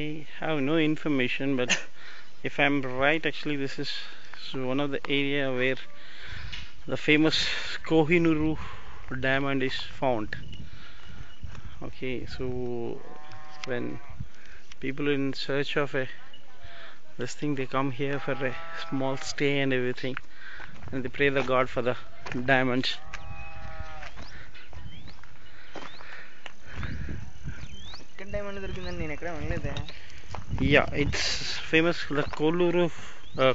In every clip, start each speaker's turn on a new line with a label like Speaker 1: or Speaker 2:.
Speaker 1: I have no information, but if I'm right, actually this is one of the area where the famous Kohinoor diamond is found. Okay, so when people in search of a this thing, they come here for a small stay and everything, and they pray the God for the diamonds. Yeah, it's famous. The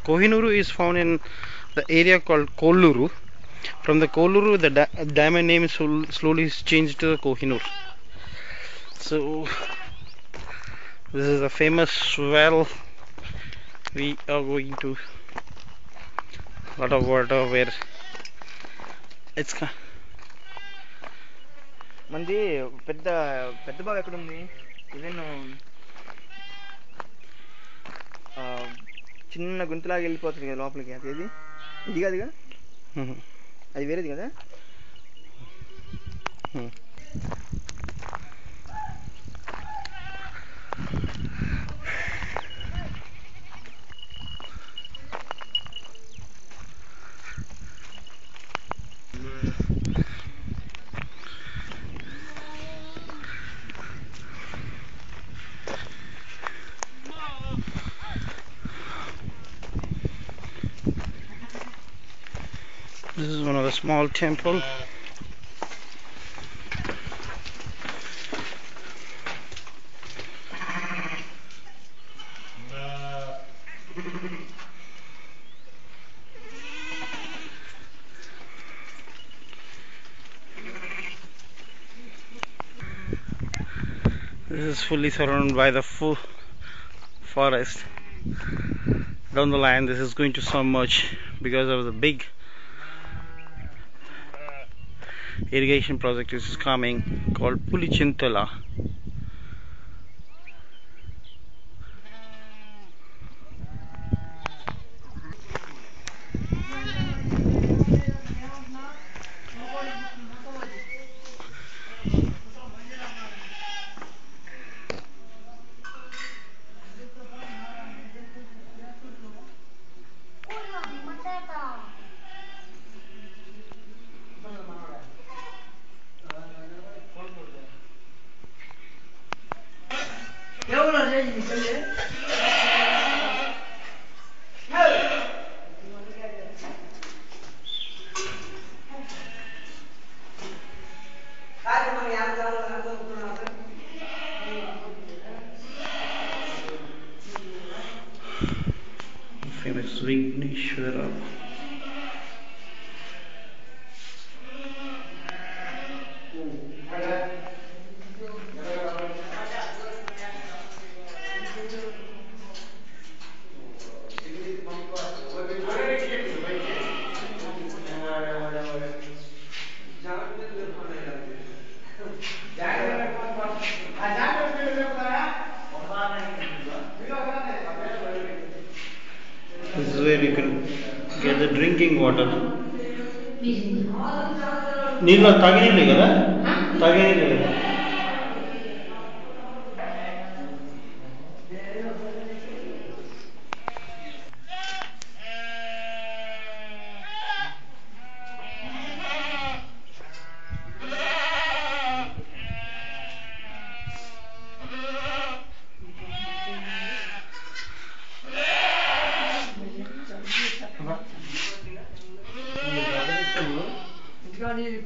Speaker 1: Kohinoor is found in the area called Kolluru. From the Kolluru, the diamond name is slowly changed to the Kohinoor. So this is a famous well. We are going to a lot of water where it's
Speaker 2: మంది పెద్ద పెద్ద బావి ఎక్కడ ఉంది even చిన్న గుంతలాగా వెళ్ళిపోతుంది కదా లోపలికి అది ఏది ఇది కాదుగా అది వేరేది కదా
Speaker 1: This is one of the small temple. This is fully surrounded by the full forest. Down the line, this is going to submerge because of the big irrigation project which is coming called Pulichintala. Famous Vigneshwara. This is where you can get the drinking water. నీళ్ళు తాగినీళ్ళే కదా తాగినీళ్ళే కదా
Speaker 3: Ini